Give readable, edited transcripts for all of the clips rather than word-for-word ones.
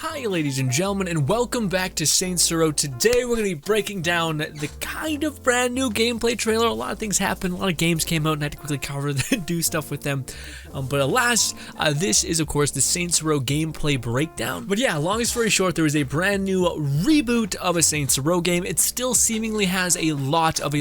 Hi ladies and gentlemen, and welcome back to Saints Row. Today we're going to be breaking down the kind of brand new gameplay trailer. A lot of things happened, a lot of games came out and I had to quickly cover and do stuff with them. But alas, this is of course the Saints Row gameplay breakdown. But yeah, long story short, there is a brand new reboot of a Saints Row game. It still seemingly has a lot of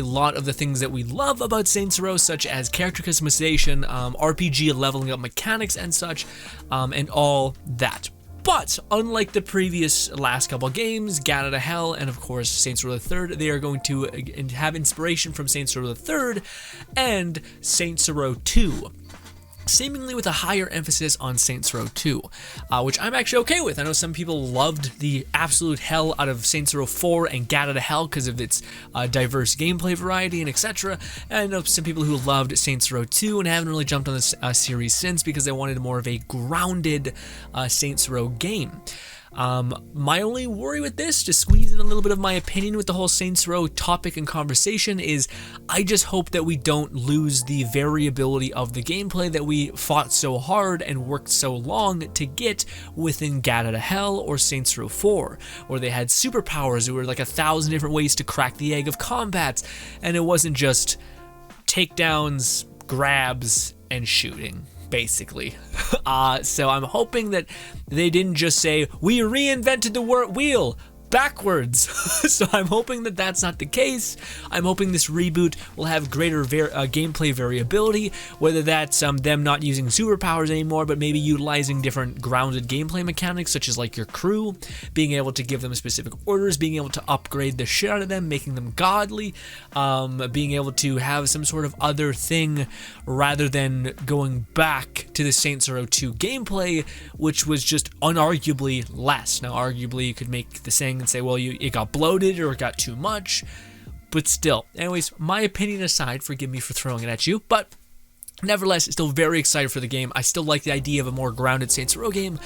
the things that we love about Saints Row, such as character customization, RPG leveling up mechanics and such, and all that. But unlike the previous last couple games, Gat Out of Hell and of course Saints Row the Third, they are going to have inspiration from Saints Row the Third and Saints Row 2. Seemingly with a higher emphasis on Saints Row 2, which I'm actually okay with. I know some people loved the absolute hell out of Saints Row 4 and Gat Out of Hell because of its diverse gameplay variety and etc. And I know some people who loved Saints Row 2 and haven't really jumped on this series since because they wanted more of a grounded Saints Row game. My only worry with this, to squeeze in a little bit of my opinion with the whole Saints Row topic and conversation, is I just hope that we don't lose the variability of the gameplay that we fought so hard and worked so long to get within Gat Out of Hell or Saints Row 4, where they had superpowers. There were like 1,000 different ways to crack the egg of combat, and it wasn't just takedowns, grabs, and shooting. Basically. So I'm hoping that they didn't just say, we reinvented the wheel backwards. So I'm hoping that that's not the case. I'm hoping this reboot will have greater gameplay variability, whether that's them not using superpowers anymore, but maybe utilizing different grounded gameplay mechanics, such as like your crew, being able to give them specific orders, being able to upgrade the shit out of them, making them godly, being able to have some sort of other thing rather than going back to the Saints Row 2 gameplay, which was just unarguably less. Now, arguably, you could make the saying and say, well, it got bloated or it got too much, but still. Anyways, my opinion aside, forgive me for throwing it at you, but nevertheless, still very excited for the game. I still like the idea of a more grounded Saints Row game.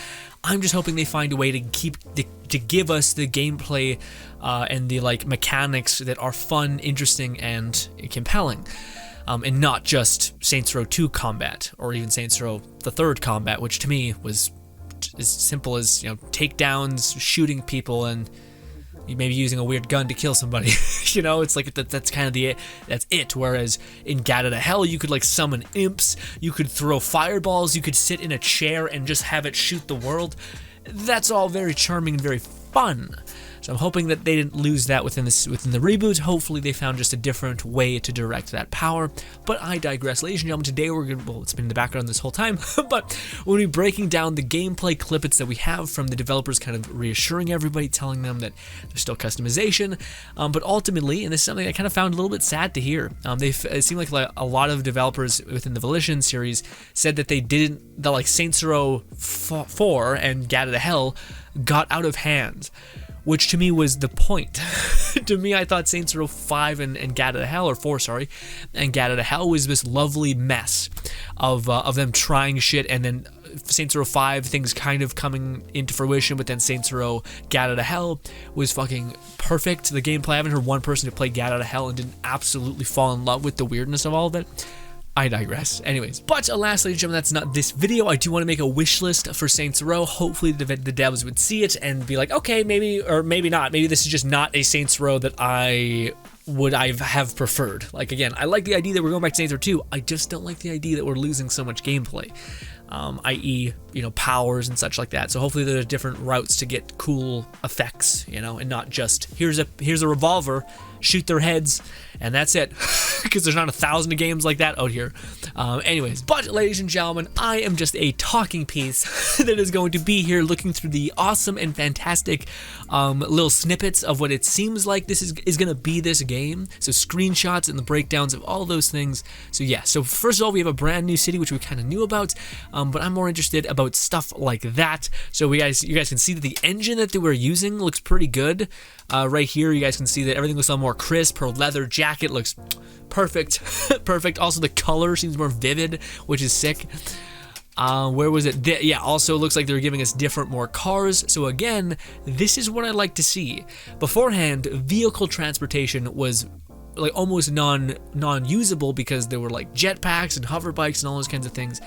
I'm just hoping they find a way to give us the gameplay and the mechanics that are fun, interesting, and compelling. And not just Saints Row 2 combat, or even Saints Row the Third combat, which to me was as simple as, takedowns, shooting people, and maybe using a weird gun to kill somebody. It's like that's kind of that's it. Whereas in Gat Out of Hell, you could summon imps, you could throw fireballs, you could sit in a chair and just have it shoot the world. That's all very charming and very fun. So I'm hoping that they didn't lose that within the reboot. Hopefully they found just a different way to direct that power. But I digress. Ladies and gentlemen, today it's been in the background this whole time, but we'll be breaking down the gameplay clippets that we have from the developers, kind of reassuring everybody, telling them that there's still customization. But ultimately, and this is something I kind of found a little bit sad to hear, it seemed like a lot of developers within the Volition series said that that Saints Row 4 and Gat Out of Hell got out of hand, which to me was the point. To me, I thought Saints Row 5 and Gat Out of Hell, or 4, sorry, and Gat Out of Hell was this lovely mess of them trying shit, and then Saints Row 5, things kind of coming into fruition, but then Saints Row Gat Out of Hell was fucking perfect. The gameplay, I haven't heard one person who played Gat Out of Hell and didn't absolutely fall in love with the weirdness of all of it. I digress. Anyways, but alas, ladies and gentlemen, that's not this video. I do want to make a wish list for Saints Row. Hopefully the devs would see it and be like, okay, maybe, or maybe not. Maybe this is just not a Saints Row that I have preferred. Again, I like the idea that we're going back to Saints Row 2. I just don't like the idea that we're losing so much gameplay. I.e., powers and such like that. So hopefully there's different routes to get cool effects, and not just, here's a revolver, shoot their heads, and that's it. Because there's not 1,000 games like that out here. Anyways, but ladies and gentlemen, I am just a talking piece that is going to be here looking through the awesome and fantastic little snippets of what it seems like this is going to be this game. So screenshots and the breakdowns of all those things. So yeah, so first of all, we have a brand new city, which we kind of knew about, but I'm more interested about stuff like that. So you guys can see that the engine that they were using looks pretty good. Right here, you guys can see that everything looks a lot more crisp. Her leather jacket looks perfect. Perfect. Also, the color seems more vivid, which is sick. Where was it? Yeah, also looks like they're giving us more cars. So again, this is what I like to see. Beforehand, vehicle transportation was almost non-usable because there were jetpacks and hover bikes and all those kinds of things,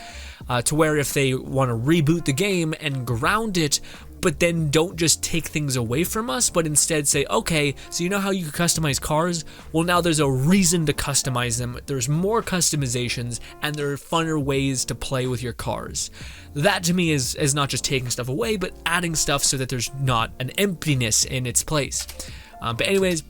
to where if they want to reboot the game and ground it but then don't just take things away from us, but instead say, okay, so you know how you can customize cars? Well, now there's a reason to customize them. There's more customizations, and there are funner ways to play with your cars. That to me is not just taking stuff away, but adding stuff so that there's not an emptiness in its place. But anyways,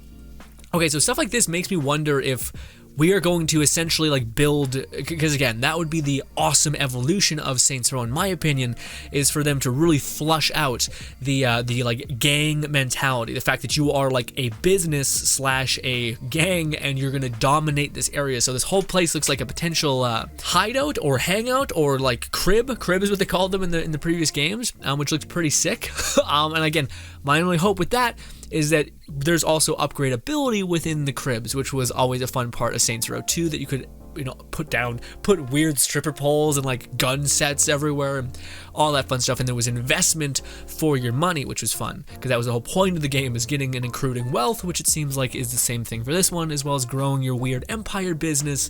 okay, so stuff like this makes me wonder if we are going to essentially like build, because again, that would be the awesome evolution of Saints Row in my opinion, is for them to really flush out the like gang mentality, the fact that you are like a business slash a gang and you're gonna dominate this area. So this whole place looks like a potential hideout or hangout or like crib is what they called them in the previous games, which looks pretty sick. And again, my only hope with that is that there's also upgradability within the cribs, which was always a fun part of Saints Row 2, that you could, you know, put weird stripper poles and like gun sets everywhere and all that fun stuff. And there was investment for your money, which was fun, because that was the whole point of the game, is getting and accruing wealth, which it seems like is the same thing for this one, as well as growing your weird empire business,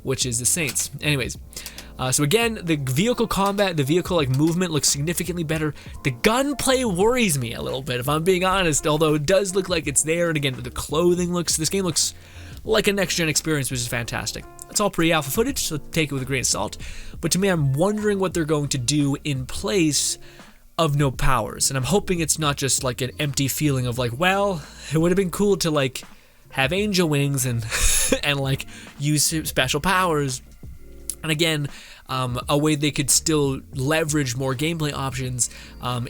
which is the Saints. Anyways, so again, the vehicle combat, the vehicle like movement looks significantly better. The gunplay worries me a little bit, if I'm being honest, although it does look like it's there. And again, the clothing this game looks like a next-gen experience, which is fantastic. It's all pre-alpha footage, so take it with a grain of salt. But to me, I'm wondering what they're going to do in place of no powers. And I'm hoping it's not just like an empty feeling of like, well, it would have been cool to like have angel wings and and like use special powers. And again, a way they could still leverage more gameplay options,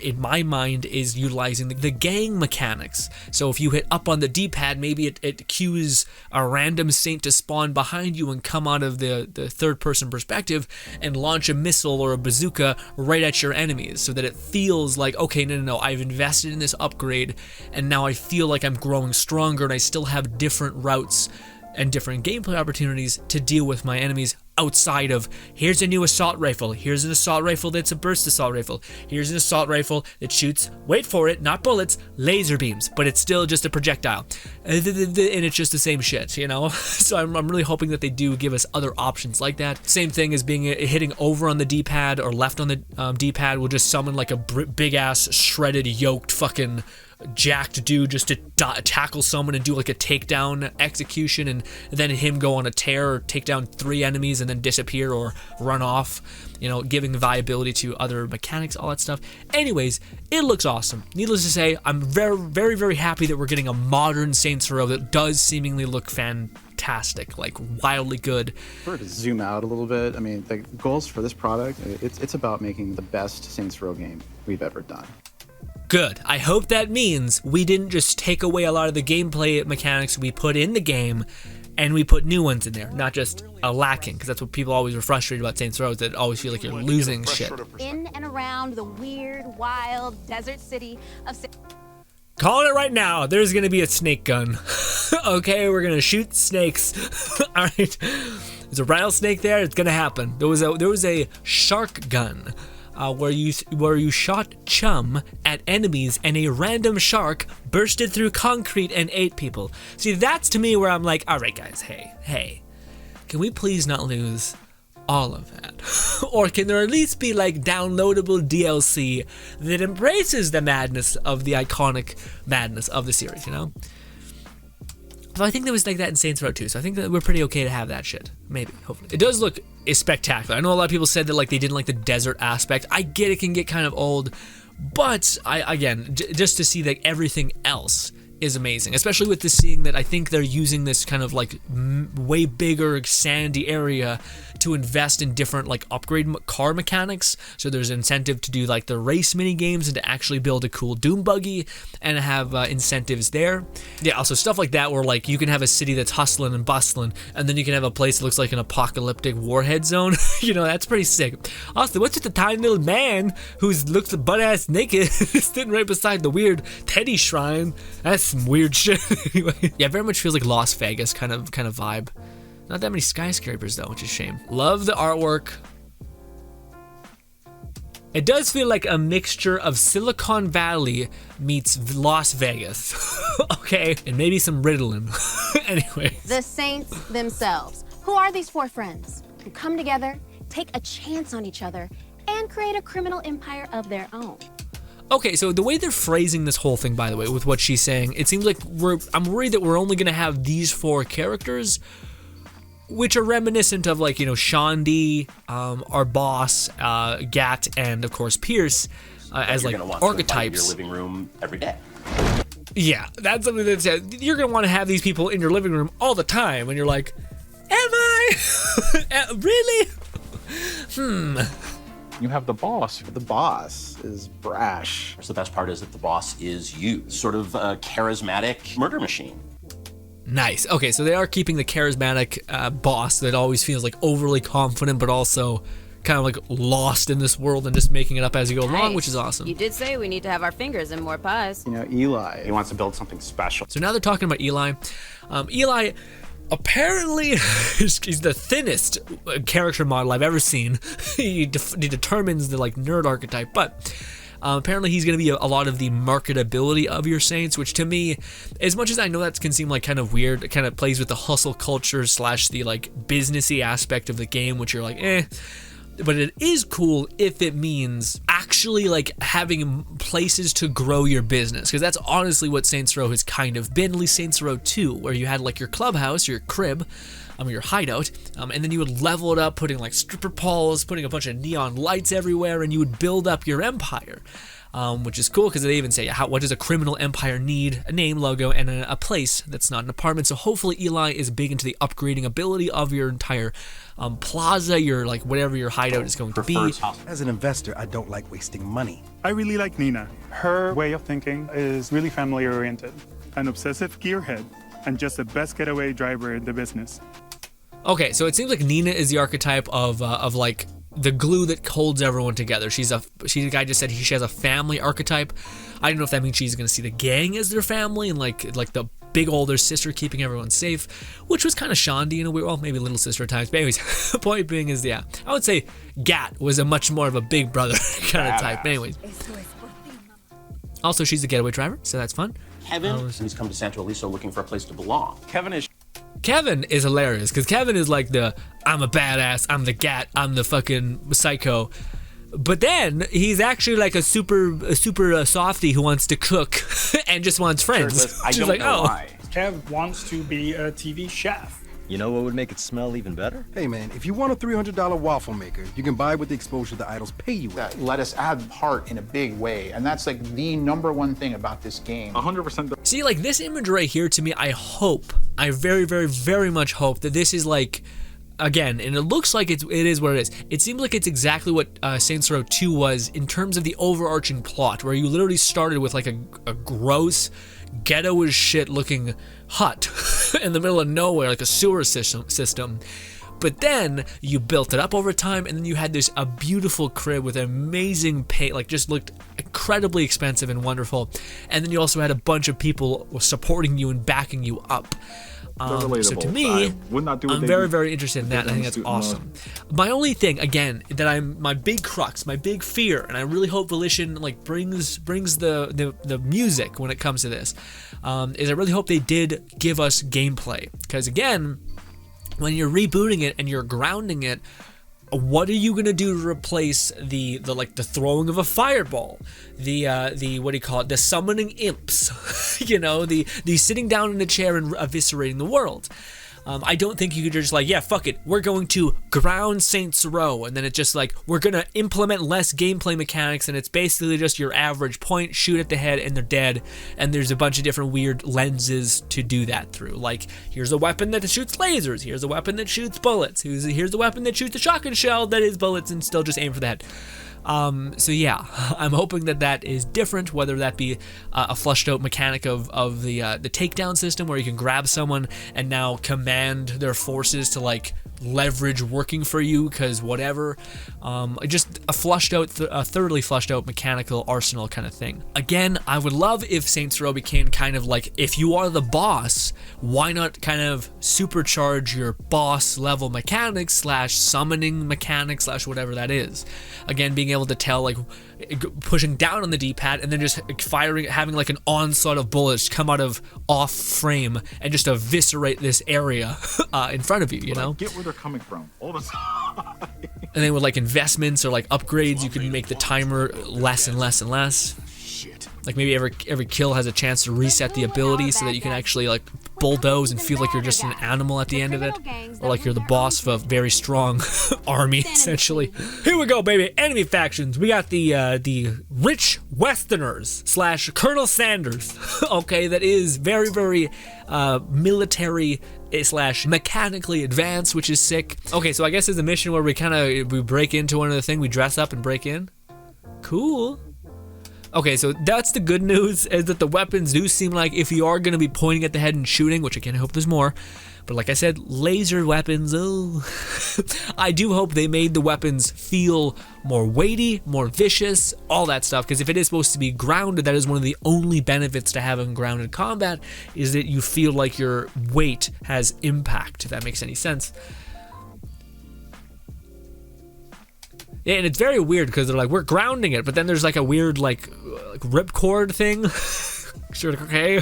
in my mind, is utilizing the gang mechanics. So if you hit up on the D-pad, maybe it cues a random saint to spawn behind you and come out of the third-person perspective and launch a missile or a bazooka right at your enemies, so that it feels like, okay, no, I've invested in this upgrade, and now I feel like I'm growing stronger, and I still have different routes and different gameplay opportunities to deal with my enemies, outside of, here's a new assault rifle, here's an assault rifle that's a burst assault rifle, here's an assault rifle that shoots, wait for it, not bullets, laser beams, but it's still just a projectile, and it's just the same shit, you know? So I'm really hoping that they do give us other options like that. Same thing as hitting over on the D-pad or left on the D-pad will just summon like a big ass shredded yoked fucking jacked dude just to tackle someone and do like a takedown execution, and then him go on a tear or take down 3 enemies and then disappear or run off, you know, giving viability to other mechanics, all that stuff. Anyways, it looks awesome. Needless to say, I'm very, very, very happy that we're getting a modern Saints Row that does seemingly look fantastic, like wildly good. For to zoom out a little bit, I mean, the goals for this product, it's about making the best Saints Row game we've ever done. Good. I hope that means we didn't just take away a lot of the gameplay mechanics we put in the game and we put new ones in there, not just a lacking, because that's what people always were frustrated about Saints Row, is that it always feel like you're losing shit. In and around the weird, wild desert city of... Calling it right now, there's gonna be a snake gun. Okay, we're gonna shoot snakes. All right, there's a rattlesnake there. It's gonna happen. There was a shark gun. Where you shot chum at enemies and a random shark bursted through concrete and ate people. See, that's to me where I'm like, all right, guys, hey, can we please not lose all of that? Or can there at least be like downloadable DLC that embraces the madness of the iconic madness of the series, you know? So I think there was like that in Saints Row 2, so I think that we're pretty okay to have that shit. Maybe, hopefully. It does look spectacular. I know a lot of people said that like they didn't like the desert aspect. I get it can get kind of old, but again, just to see that everything else is amazing, especially with this, seeing that I think they're using this kind of like way bigger sandy area to invest in different like upgrade car mechanics. So there's incentive to do like the race mini games and to actually build a cool doom buggy and have incentives there. Yeah, also stuff like that where like you can have a city that's hustling and bustling, and then you can have a place that looks like an apocalyptic warhead zone. You know, that's pretty sick. Also, what's with the tiny little man who looks butt-ass naked sitting right beside the weird Teddy shrine? That's some weird shit. Anyway, yeah, very much feels like Las Vegas kind of vibe. Not that many skyscrapers though, which is a shame. Love the artwork. It does feel like a mixture of Silicon Valley meets Las Vegas. Okay, and maybe some Ritalin. Anyway. The Saints themselves. Who are these 4 friends who come together, take a chance on each other, and create a criminal empire of their own? Okay, so the way they're phrasing this whole thing, by the way, with what she's saying, it seems like I'm worried that we're only going to have these 4 characters, which are reminiscent of, like, you know, Shandi, our boss, Gat, and of course Pierce, as like archetypes. Your living room every day. Yeah, that's something that says you're going to want to have these people in your living room all the time, and you're like, am I? Really? You have the boss. The boss is brash. So the best part is that the boss is you, sort of a charismatic murder machine. Nice. Okay, so they are keeping the charismatic boss that always feels like overly confident, but also kind of like lost in this world and just making it up as you go along, which is awesome. You did say we need to have our fingers in more pies. You know, Eli. He wants to build something special. So now they're talking about Eli. Eli apparently he's the thinnest character model I've ever seen. he determines the like nerd archetype, but apparently he's going to be a lot of the marketability of your Saints, which to me, as much as I know that can seem like kind of weird, it kind of plays with the hustle culture / the like businessy aspect of the game, which you're like, eh. But it is cool if it means actually like having places to grow your business, because that's honestly what Saints Row has kind of been, at least Saints Row 2, where you had like your clubhouse, your crib, your hideout, and then you would level it up, putting like stripper poles, putting a bunch of neon lights everywhere, and you would build up your empire. Which is cool because they even say, what does a criminal empire need? A name, logo, and a place that's not an apartment. So hopefully Eli is big into the upgrading ability of your entire plaza, your like whatever your hideout is going to be. As an investor, I don't like wasting money. I really like Nina. Her way of thinking is really family-oriented, an obsessive gearhead, and just the best getaway driver in the business. Okay, so it seems like Nina is the archetype of like the glue that holds everyone together. The guy just said she has a family archetype. I don't know if that means she's gonna see the gang as their family and like the big older sister keeping everyone safe, which was kind of Shandi in a weird, well, maybe little sister at times. But anyways, point being is, yeah, I would say Gat was a much more of a big brother kind of type. But anyways, also she's a getaway driver, so that's fun. Kevin, he's come to Santo Aliso looking for a place to belong. Kevin is hilarious because Kevin is like I'm a badass, I'm the Gat, I'm the fucking psycho. But then he's actually like a super softy who wants to cook and just wants friends. I don't know why. Kev wants to be a TV chef. You know what would make it smell even better? Hey man, if you want a $300 waffle maker, you can buy with the exposure the idols pay you with. Let us add heart in a big way, and that's like the #1 thing about this game. 100%. See, like this image right here, to me, I very, very, very much hope that this is like, again, and it looks like it is what it is. It seems like it's exactly what Saints Row 2 was in terms of the overarching plot, where you literally started with like a gross, ghetto as shit looking hut in the middle of nowhere, like a sewer system. But then you built it up over time, and then you had a beautiful crib with amazing paint, like just looked incredibly expensive and wonderful. And then you also had a bunch of people supporting you and backing you up. So to me, I'm very, very interested in that. And I think that's awesome. My only thing, again, that my big crux, my big fear, and I really hope Volition like brings the music when it comes to this, is I really hope they did give us gameplay. Because again, when you're rebooting it and you're grounding it, what are you gonna do to replace the throwing of a fireball, the what do you call it, the summoning imps, you know, the sitting down in a chair and eviscerating the world? I don't think you could just like, yeah, fuck it, we're going to ground Saints Row, and then it's just like, we're gonna implement less gameplay mechanics, and it's basically just your average point, shoot at the head, and they're dead, and there's a bunch of different weird lenses to do that through. Like, here's a weapon that shoots lasers, here's a weapon that shoots bullets, here's a weapon that shoots a shotgun shell that is bullets and still just aim for the head. So yeah, I'm hoping that is different, whether that be a flushed out mechanic of the takedown system where you can grab someone and now command their forces to like leverage working for you, because whatever, just a thoroughly flushed out mechanical arsenal kind of thing. Again, I would love if Saints Row became kind of like, if you are the boss, why not kind of supercharge your boss level mechanics / summoning mechanics / whatever that is. Again, being able to tell, like pushing down on the D-pad and then just firing, having like an onslaught of bullets come out of off frame and just eviscerate this area in front of you, you know? I get where they're coming from all the time. And then with like investments or like upgrades, you can make the timer less and less and less. Like maybe every kill has a chance to reset the ability so that you can actually like bulldoze and feel like you're just an animal at the end of it, or like you're the boss of a very strong army essentially. Here we go, baby. Enemy factions. We got the rich Westerners / Colonel Sanders. Okay, that is very military / mechanically advanced, which is sick. Okay, so I guess it's a mission where we break into one of the thing, we dress up and break in. Cool. Okay, so that's the good news, is that the weapons do seem like, if you are going to be pointing at the head and shooting, which again I hope there's more, but like I said, laser weapons, oh. I do hope they made the weapons feel more weighty, more vicious, all that stuff, because if it is supposed to be grounded, that is one of the only benefits to having grounded combat, is that you feel like your weight has impact, if that makes any sense. Yeah, and it's very weird because they're like, we're grounding it, but then there's like a weird like ripcord thing. Sure, okay.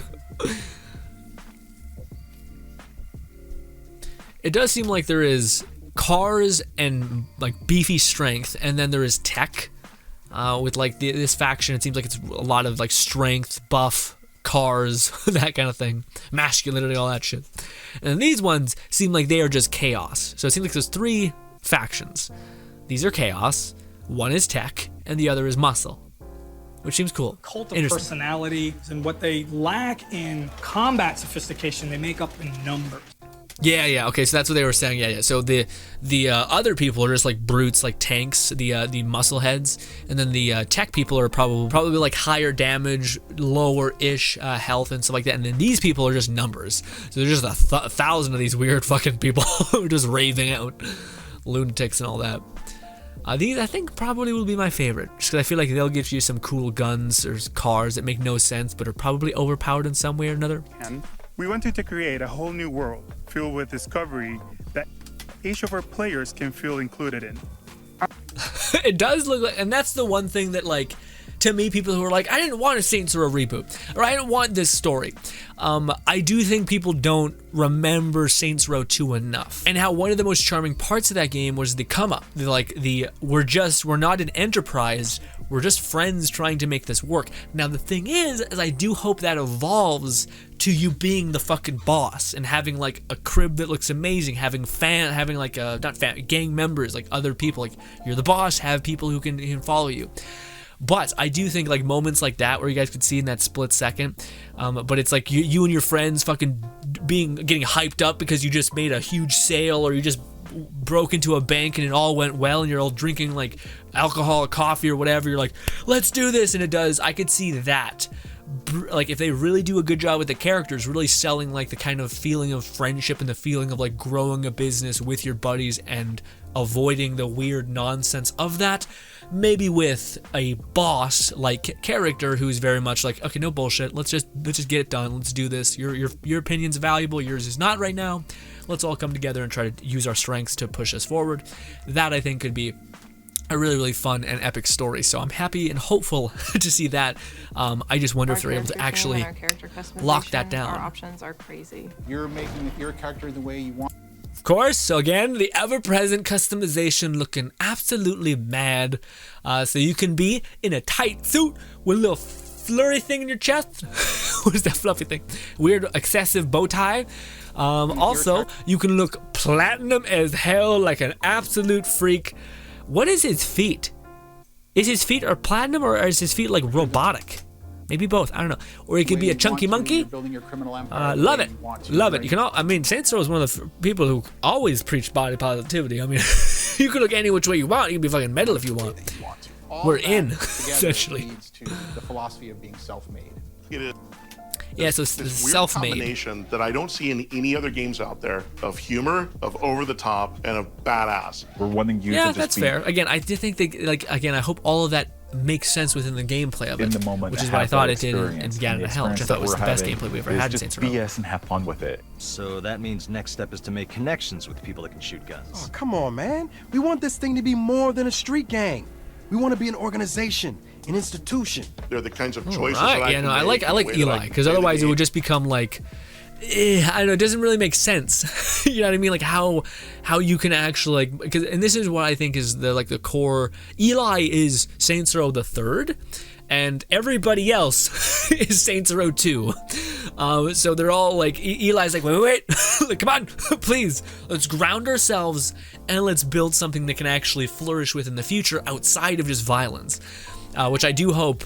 It does seem like there is cars and like beefy strength, and then there is tech. With like this faction, it seems like it's a lot of like strength, buff, cars, that kind of thing, masculinity, all that shit. And these ones seem like they are just chaos. So it seems like there's 3 factions. These are chaos, one is tech, and the other is muscle, which seems cool. Cult of personality, and what they lack in combat sophistication, they make up in numbers. Yeah, okay, so that's what they were saying, yeah. So the other people are just like brutes, like tanks, the muscle heads, and then the tech people are probably like higher damage, lower-ish health and stuff like that, and then these people are just numbers. So there's just a thousand of these weird fucking people who are just raving out, lunatics and all that. These, I think, probably will be my favorite, just because I feel like they'll give you some cool guns or cars that make no sense, but are probably overpowered in some way or another. And we wanted to create a whole new world filled with discovery that each of our players can feel included in. It does look like, and that's the one thing that, like, to me, people who are like, I didn't want a Saints Row reboot, or I didn't want this story. I do think people don't remember Saints Row 2 enough, and how one of the most charming parts of that game was the come up, we're not an enterprise, we're just friends trying to make this work. Now the thing is I do hope that evolves to you being the fucking boss and having like a crib that looks amazing, having gang members, like other people, like you're the boss, have people who can follow you. But I do think like moments like that where you guys could see in that split second, but it's like you and your friends fucking getting hyped up because you just made a huge sale, or you just broke into a bank and it all went well, and you're all drinking like alcohol or coffee or whatever. You're like, let's do this, and it does. I could see that. Like if they really do a good job with the characters, really selling like the kind of feeling of friendship and the feeling of like growing a business with your buddies and avoiding the weird nonsense of that, maybe with a boss like character who's very much like, okay, no bullshit, let's just get it done, let's do this, your opinion's valuable, yours is not right now, let's all come together and try to use our strengths to push us forward. That I think could be a really fun and epic story, so I'm happy and hopeful to see that. I just wonder if they're able to actually lock that down. Our options are crazy. You're making your character the way you want. Of course, so again, the ever-present customization looking absolutely mad. So you can be in a tight suit with a little flurry thing in your chest. What is that fluffy thing? Weird excessive bow tie. Also, you can look platinum as hell, like an absolute freak. What is his feet? Is his feet are platinum, or is his feet like robotic? Maybe both, I don't know. Or it could be a chunky monkey. Love it, love it. You can all, I mean, Saints Row is one of the people who always preach body positivity. I mean, you can look any which way you want. You can be fucking metal if you want. We're in, essentially. Leads to the philosophy of being self-made. It is. Yeah, so this weird self-made combination that I don't see in any other games out there, of humor, of over the top, and of badass. We're wanting you yeah, to that's fair. Again, I did think they I hope all of that makes sense within the gameplay of it, in the moment, which is what I thought it did in Ganon to Hell, which I thought was the best gameplay we ever had in Saints Row. BS and have fun with it. So that means next step is to make connections with people that can shoot guns. Oh, come on, man. We want this thing to be more than a street gang. We want to be an organization, an institution. They're the kinds of choices that I can I like Eli, because otherwise it would just become like, I don't know, it doesn't really make sense. You know what I mean? Like how you can actually like, and this is what I think is the core. Eli is Saints Row the 3rd, and everybody else is Saints Row 2. So they're all like, Eli's like, wait, come on, please, let's ground ourselves and let's build something that can actually flourish within the future outside of just violence, which I do hope.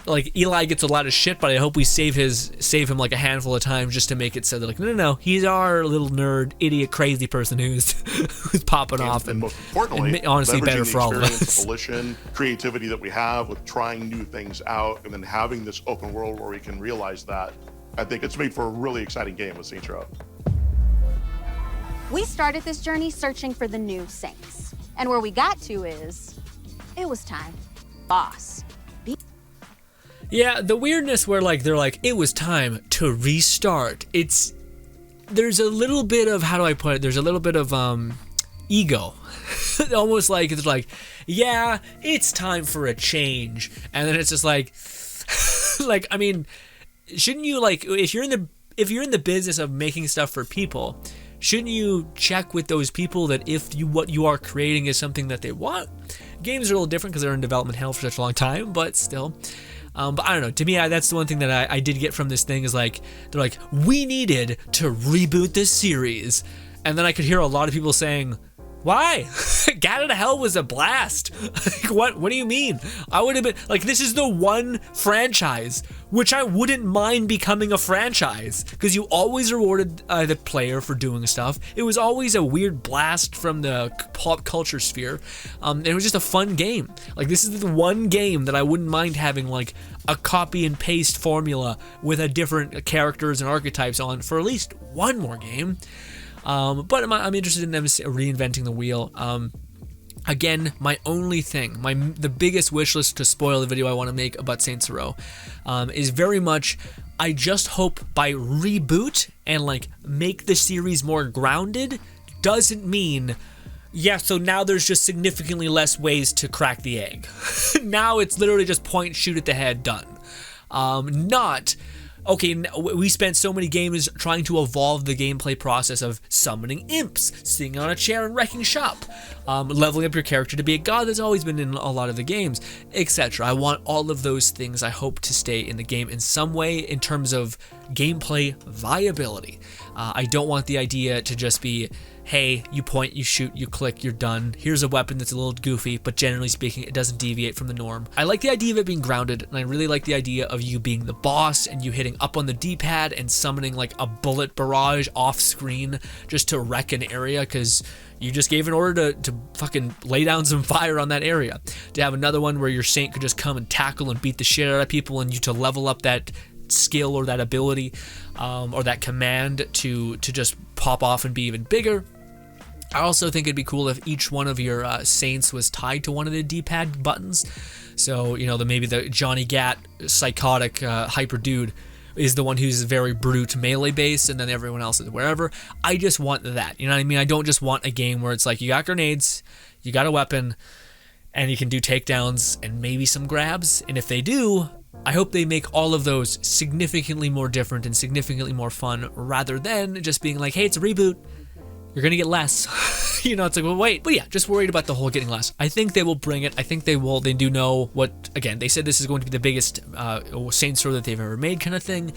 Like, Eli gets a lot of shit, but I hope we save him like a handful of times just to make it so they're like, no, he's our little nerd, idiot, crazy person who's popping off, and most importantly, and honestly better leveraging for all of the experience, us. volition, creativity that we have with trying new things out, and then having this open world where we can realize that. I think it's made for a really exciting game with Saints Row. We started this journey searching for the new Saints. And where we got to is, it was time. Boss. Yeah, the weirdness where like they're like, it was time to restart. There's a little bit of, how do I put it? There's a little bit of ego. Almost like it's like, yeah, it's time for a change. And then it's just like like, I mean, shouldn't you, like, if you're in the business of making stuff for people, shouldn't you check with those people that what you are creating is something that they want? Games are a little different because they're in development hell for such a long time, but still. But I don't know. To me, that's the one thing that I did get from this thing is like, they're like, we needed to reboot this series. And then I could hear a lot of people saying, why? Gat out of Hell was a blast. Like, what do you mean? I would have been like, this is the one franchise which I wouldn't mind becoming a franchise, because you always rewarded the player for doing stuff. It was always a weird blast from the pop culture sphere. It was just a fun game. Like, this is the one game that I wouldn't mind having like a copy and paste formula with a different characters and archetypes on for at least one more game. But I'm interested in them reinventing the wheel. Again, my only thing, the biggest wish list to spoil the video I want to make about Saints Row, is very much, I just hope by reboot and like make the series more grounded doesn't mean, yeah, so now there's just significantly less ways to crack the egg. Now it's literally just point, shoot at the head, done. Not, okay, we spent so many games trying to evolve the gameplay process of summoning imps, sitting on a chair and wrecking shop, leveling up your character to be a god that's always been in a lot of the games, etc. I want all of those things, I hope, to stay in the game in some way in terms of gameplay viability. I don't want the idea to just be, hey, you point, you shoot, you click, you're done. Here's a weapon that's a little goofy, but generally speaking, it doesn't deviate from the norm. I like the idea of it being grounded, and I really like the idea of you being the boss and you hitting up on the D-pad and summoning like a bullet barrage off screen just to wreck an area because you just gave an order to fucking lay down some fire on that area. To have another one where your Saint could just come and tackle and beat the shit out of people, and you to level up that skill or that ability or that command to just pop off and be even bigger. I also think it'd be cool if each one of your Saints was tied to one of the D-pad buttons. So, you know, maybe the Johnny Gat psychotic hyper dude is the one who's very brute melee based, and then everyone else is wherever. I just want that, you know what I mean? I don't just want a game where it's like, you got grenades, you got a weapon, and you can do takedowns and maybe some grabs. And if they do, I hope they make all of those significantly more different and significantly more fun, rather than just being like, hey, it's a reboot, you're gonna get less. You know, it's like, well, wait. But yeah, just worried about the whole getting less. I think they will bring it. I think they will. They do know what, again, they said this is going to be the biggest Saints Row that they've ever made kind of thing.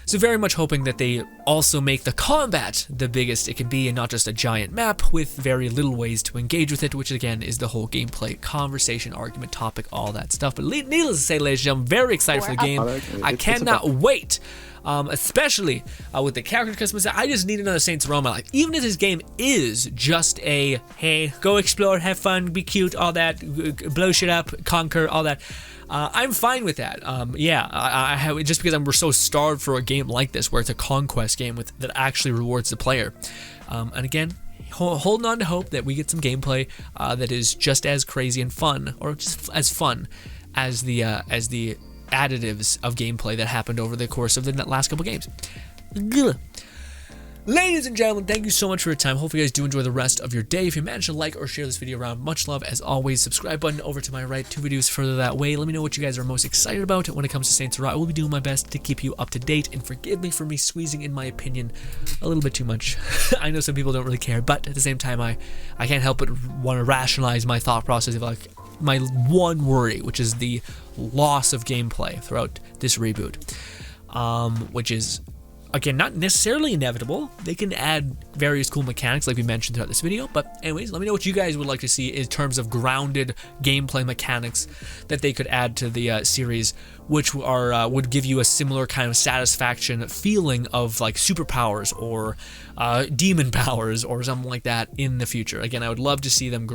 So very much hoping that they also make the combat the biggest it can be, and not just a giant map with very little ways to engage with it, which again is the whole gameplay conversation, argument, topic, all that stuff. But needless to say, ladies and gentlemen, I'm very excited for the game. I cannot wait. Especially with the character customization. I just need another Saints Row in my life. Even if this game is just a, hey, go explore, have fun, be cute, all that, blow shit up, conquer, all that. I'm fine with that. Yeah, I have, just because we're so starved for a game like this, where it's a conquest game that actually rewards the player. And again, holding on to hope that we get some gameplay that is just as crazy and fun, or just as fun as the additives of gameplay that happened over the course of the last couple games. Ladies and gentlemen, thank you so much for your time. Hopefully you guys do enjoy the rest of your day. If you manage to like or share this video around, much love as always. Subscribe button over to my right, 2 videos further that way. Let me know what you guys are most excited about when it comes to Saints Row. I will be doing my best to keep you up to date, and forgive me for me squeezing in my opinion a little bit too much. I know some people don't really care, but at the same time I can't help but want to rationalize my thought process of like, my one worry, which is the loss of gameplay throughout this reboot, which is, again, not necessarily inevitable. They can add various cool mechanics like we mentioned throughout this video, but anyways, let me know what you guys would like to see in terms of grounded gameplay mechanics that they could add to the series, which are would give you a similar kind of satisfaction feeling of like superpowers or demon powers or something like that in the future. Again, I would love to see them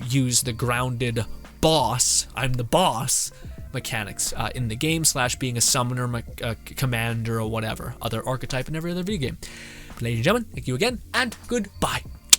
use the grounded boss, I'm the boss mechanics in the game, / being a summoner, commander, or whatever other archetype in every other video game. But ladies and gentlemen, thank you again, and goodbye.